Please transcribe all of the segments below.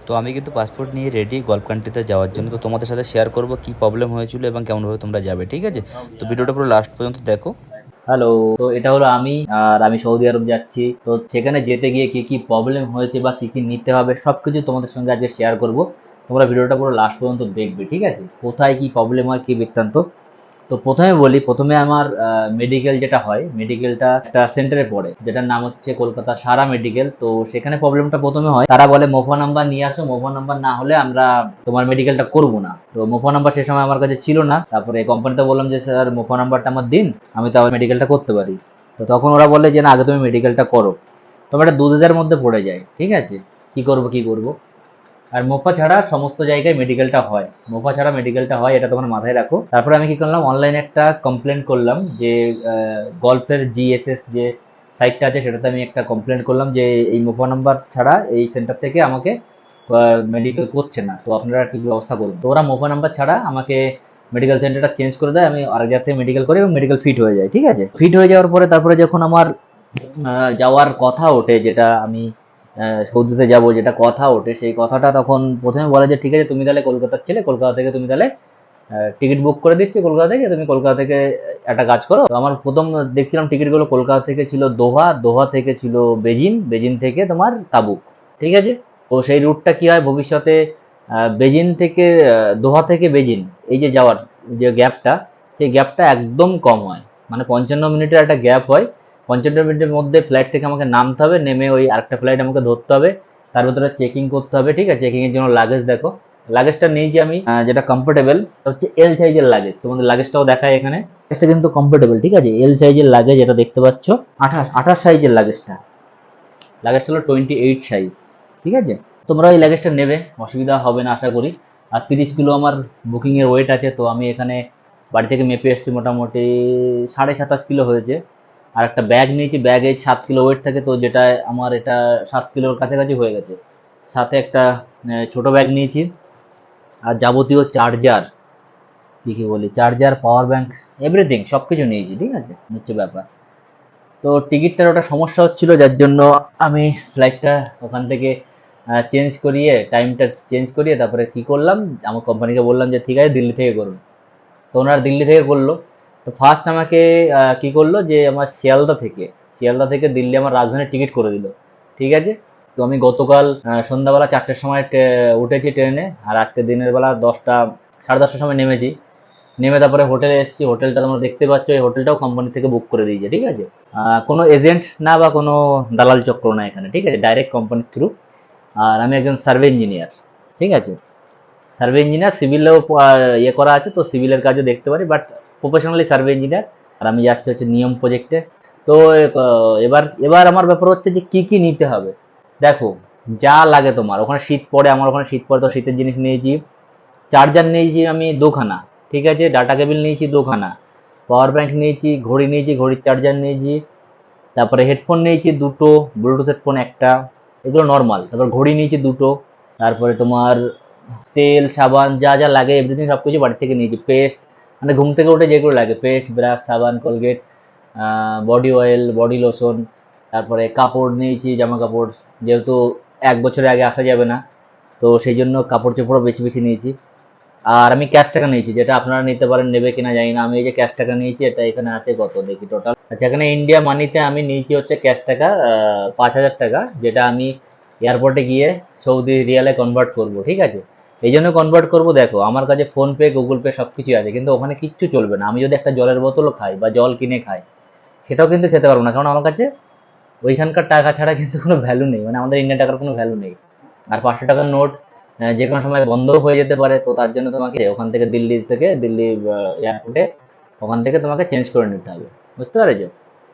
তো আমি কিন্তু পাসপোর্ট নিয়ে রেডি গলফ কান্ট্রিতে যাওয়ার জন্য। তো তোমাদের সাথে শেয়ার করব কী প্রবলেম হয়েছিল এবং কেমনভাবে তোমরা যাবে, ঠিক আছে? তো ভিডিওটা পুরো লাস্ট পর্যন্ত দেখো। হ্যালো, তো এটা হলো আমি। আর আমি সৌদি আরব যাচ্ছি। তো সেখানে যেতে গিয়ে কি কি প্রবলেম হয়েছে বা কি কি নিতে হবে সবকিছু তোমাদের সঙ্গে আজকে শেয়ার করব। তোমরা ভিডিওটা পুরো লাস্ট পর্যন্ত দেখবে, ঠিক আছে? কোথায় কি প্রবলেম হয়, কি বৃত্তান্ত। তো প্রথমে বলি, প্রথমে আমার মেডিকেল যেটা হয়, মেডিকেলটা একটা সেন্টারে পড়ে যেটার নাম হচ্ছে কলকাতা সারা মেডিকেল। তো সেখানে প্রবলেমটা প্রথমে হয়, তারা বলে মোফা নাম্বার নিয়ে আসো, মোফা নাম্বার না হলে আমরা তোমার মেডিকেলটা করবো না। তো মোফা নাম্বার সে সময় আমার কাছে ছিল না। তারপরে কোম্পানিতে বললাম যে স্যার মোফা নাম্বারটা আমার দিন, আমি তাহলে মেডিকেলটা করতে পারি। তো তখন ওরা বলে যে না, আগে তুমি মেডিকেলটা করো। তোমার একটা দুধের মধ্যে পড়ে যায়, ঠিক আছে? কি করব কি করব। আর মোফা ছাড়া সমস্ত জায়গায় মেডিকেলটা হয়, মোফা ছাড়া মেডিকেলটা হয়, এটা তোমার মাথায় রাখো। তারপরে আমি কি করলাম, অনলাইনে একটা কমপ্লেন করলাম যে গল্ফের জিএসএস যে সাইটটা আছে সেটাতে আমি একটা কমপ্লেন করলাম যে এই মোফা নাম্বার ছাড়া এই সেন্টার থেকে আমাকে মেডিকেল করছে না, তো আপনারা কি ব্যবস্থা করুন। তো ওরা মোফা নাম্বার ছাড়া আমাকে মেডিকেল সেন্টারটা চেঞ্জ করে দেয়, আমি আরেক জায়গা থেকে মেডিকেল করি এবং মেডিকেল ফিট হয়ে যায়, ঠিক আছে? ফিট হয়ে যাওয়ার পরে তারপরে যখন আমার যাওয়ার কথা ওঠে, যেটা আমি সৌদিতে যাব যেটা কথা ওঠে, সেই কথাটা তখন প্রথমে বলে যে ঠিক আছে তুমি তাহলে কলকাতার ছেলে, কলকাতা থেকে তুমি তাহলে টিকিট বুক করে দিচ্ছি, কলকাতা থেকে তুমি কলকাতা থেকে একটা কাজ করো। তো আমার প্রথম দেখছিলাম টিকিটগুলো কলকাতা থেকে ছিল দোহা, দোহা থেকে ছিল বেজিং, বেজিং থেকে তোমার তাবুক, ঠিক আছে? তো সেই রুটটা কি হয় ভবিষ্যতে, বেজিং থেকে দোহা থেকে বেজিং, এই যে যাওয়ার যে গ্যাপটা, সেই গ্যাপটা একদম কম হয়। মানে 55 মিনিটের একটা গ্যাপ হয়। 55 মিনিটের মধ্যে ফ্লাইট থেকে আমাকে নামতে হবে, নেমে ওই আরেকটা ফ্লাইট আমাকে ধরতে হবে। তার ভিতরে চেকিং করতে হবে, ঠিক আছে? চেকিং এর জন্য লাগেজ দেখো, লাগেজটা নিয়েছি আমি যেটা কমফোর্টেবল হচ্ছে এল সাইজের লাগেজ। তোমাদের লাগেজটাও দেখায় এখানে, লাগেজটা কিন্তু কমফোর্টেবল, ঠিক আছে? এল সাইজের লাগেজ, এটা দেখতে পাচ্ছ। 28 সাইজের লাগেজটা, লাগেজটা হলো 28 সাইজ, ঠিক আছে? তোমরা এই লাগেজটা নেবে, অসুবিধা হবে না আশা করি। আর 30 কিলো আমার বুকিং এর ওয়েট আছে। তো আমি এখানে বাড়ি থেকে মেপে এসেছি, মোটামুটি 27.5 কিলো হয়েছে। আর একটা ব্যাগ নিয়েছি, ব্যাগে 7 কিলো ওয়েট থাকে, তো যেটা আমার এটা 7 কিলোর কাছাকাছি হয়ে গেছে। সাথে একটা ছোট ব্যাগ নিয়েছি। আর যাবতীয় চার্জার, কি কি বলি, চার্জার, পাওয়ার ব্যাংক, এভরিথিং সব কিছু নিয়েছি, ঠিক আছে? হচ্ছে ব্যাপার। তো টিকিটটার ওটা সমস্যা হচ্ছিল, যার জন্য আমি ফ্লাইটটা ওখান থেকে চেঞ্জ করিয়ে, টাইমটা চেঞ্জ করিয়ে তারপরে কি করলাম, আমার কোম্পানিকে বললাম যে ঠিক আছে দিল্লি থেকে করুন। তো ওনারা দিল্লি থেকে করলো। তো ফার্স্ট আমাকে কি করলো যে আমার শিয়ালদা থেকে দিল্লি আমার রাজধানীর টিকিট করে দিল, ঠিক আছে? তো আমি গতকাল সন্ধ্যাবেলা 4টের সময় উঠেছি ট্রেনে, আর আজকে দিনের বেলা 10টা, সাড়ে 10টার সময় নেমেছি। নেমে তারপরে হোটেলে এসেছি, হোটেলটা তোমরা দেখতে পাচ্ছ, এই হোটেলটাও কোম্পানি থেকে বুক করে দিয়েছে, ঠিক আছে? কোনো এজেন্ট না বা কোনো দালাল চক্র না এখানে, ঠিক আছে? ডাইরেক্ট কোম্পানির থ্রু। আর আমি একজন সার্ভে ইঞ্জিনিয়ার, ঠিক আছে? সার্ভে ইঞ্জিনিয়ার, সিভিলেও ইয়ে করা আছে, তো সিভিলের কাজও দেখতে পারি, বাট প্রফেশনালি সার্ভে ইঞ্জিনিয়ার। আর আমি যাচ্ছি হচ্ছে নিয়ম প্রজেক্টে। তো এবার এবার আমার ব্যাপার হচ্ছে যে কি কি নিতে হবে। দেখো, যা লাগে তোমার, ওখানে শীত পড়ে, আমার ওখানে শীত পড়ে, তো শীতের জিনিস নিয়েছি। চার্জার নিয়েছি আমি 2খানা, ঠিক আছে? ডাটা কেবিল নিয়েছি 2খানা, পাওয়ার ব্যাংক নিয়েছি, ঘড়ি নিয়েছি, ঘড়ির চার্জার নিয়েছি। তারপরে হেডফোন নিয়েছি দুটো, ব্লুটুথ হেডফোন একটা, এগুলো নর্মাল। তারপর ঘড়ি নিয়েছি দুটো। তারপরে তোমার তেল, সাবান, যা যা লাগে এভরিথিং সব কিছু বাড়ি থেকে নিয়েছি। পেস্ট, মানে ঘুম থেকে উঠে যেগুলো লাগে, পেস্ট, ব্রাশ, সাবান, Colgate, body oil, body lotion. তারপরে কাপড় নিয়েছি, জামা কাপড়, যেহেতু 1 বছরের আগে আসা যাবে না, তো সেই জন্য কাপড় চোপড়ও বেশি বেশি নিয়েছি। আর আমি ক্যাশ টাকা নিয়েছি, যেটা আপনারা নিতে পারেন, নেবে কিনা জানি না। আমি এই যে ক্যাশ টাকা নিয়েছি, এটা এখানে আছে কত দেখি টোটাল। আচ্ছা, এখানে ইন্ডিয়া মানিতে আমি নিয়েছি হচ্ছে ক্যাশ টাকা 5,000 টাকা, যেটা আমি এয়ারপোর্টে গিয়ে সৌদি রিয়ালে কনভার্ট করব, ঠিক আছে? এই জন্য কনভার্ট করব, দেখো আমার কাছে ফোনপে, গুগল পে সব কিছুই আছে, কিন্তু ওখানে কিচ্ছু চলবে না। আমি যদি একটা জলের বোতলও খাই বা জল কিনে খাই, সেটাও কিন্তু খেতে পারবো না, কারণ আমার কাছে ওইখানকার টাকা ছাড়া কিন্তু কোনো ভ্যালু নেই, মানে আমাদের ইন্ডিয়ান টাকার কোনো ভ্যালু নেই। আর 500 টাকার নোট যে কোনো সময় বন্ধও হয়ে যেতে পারে, তো তার জন্য তোমাকে ওখান থেকে দিল্লি এয়ারপোর্টে ওখান থেকে তোমাকে চেঞ্জ করে নিতে হবে, বুঝতে পেরেছো?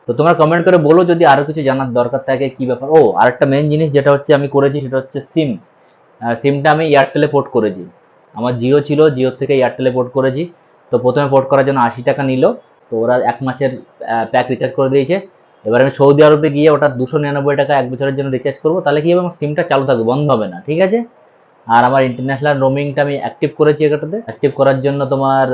তো তোমরা কমেন্ট করে বলো যদি আরো কিছু জানার দরকার থাকে, কি ব্যাপার। ও, আরেকটা মেইন জিনিস যেটা হচ্ছে আমি করেছি, সেটা হচ্ছে সিমটা আমি এয়ারটেলে পোর্ট করেছি। আমার জিও ছিল, জিও থেকে এয়ারটেলে পোর্ট করেছি। তো প্রথমে পোর্ট করার জন্য 80 টাকা নিল। তো ওরা 1 মাসের প্যাক রিচার্জ করে দিয়েছে। এবার আমি সৌদি আরবে গিয়ে ওটা 299 টাকা 1 বছরের জন্য রিচার্জ করবো, তাহলে কি হবে, আমার সিমটা চালু থাকবে, বন্ধ হবে না, ঠিক আছে? আর আমার ইন্টারন্যাশনাল রোমিংটা আমি অ্যাক্টিভ করেছি এটাতে। অ্যাক্টিভ করার জন্য তোমার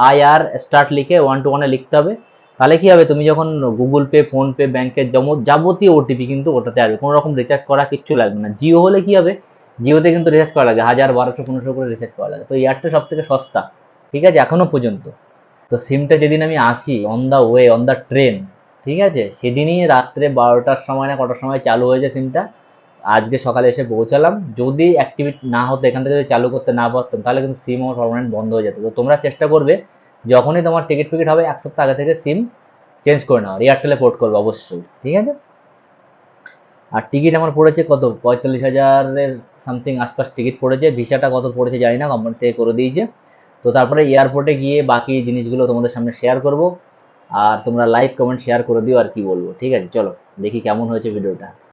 আই আর স্টার্ট লিখে 1 to 1 লিখতে হবে। তাহলে কি হবে, তুমি যখন গুগল পে, ফোন পে, ব্যাংকের যাবতীয় ওটিপি কিন্তু ওটাতে আসবে, কোনো রকম রিচার্জ করা কিচ্ছু লাগবে না। জিও হলে কি হবে, জিওতে কিন্তু রিচার্জ করা লাগে 1000, 1200, 1500 করে রিচার্জ করা লাগে। তো এয়ারটেল সব থেকে সস্তা, ঠিক আছে, এখনো পর্যন্ত। তো সিমটা যেদিন আমি আসি on the way, on the train, ঠিক আছে, সেদিনই রাত্রে 12টার সময় না কটার সময় চালু হয়েছে সিমটা। আজকে সকালে এসে পৌঁছালাম। যদি অ্যাক্টিভেট না হতো, এখান থেকে যদি চালু করতে না পারতাম, তাহলে কিন্তু সিম আমার পার্মানেন্ট বন্ধ হয়ে যেত। তো তোমরা চেষ্টা করবে যখনই তোমার টিকিট ফিকিট হবে 1 সপ্তাহ আগে থেকে সিম চেঞ্জ করে নেওয়ার, এয়ারটেলে পোর্ট করবে অবশ্যই, ঠিক আছে। আর টিকিট আমার পড়েছে কত, 45,000-এর সামথিং আশপাশ টিকিট পড়েছে। ভিসাটা কত পড়েছে জানি না, কোম্পানি থেকে করে দিয়েছে। তো তারপরে এয়ারপোর্টে গিয়ে বাকি জিনিসগুলো তোমাদের সামনে শেয়ার করব। আর তোমরা লাইক কমেন্ট শেয়ার করে দিও, আর কি বলবো, ঠিক আছে। চলো দেখি কেমন হয়েছে ভিডিওটা।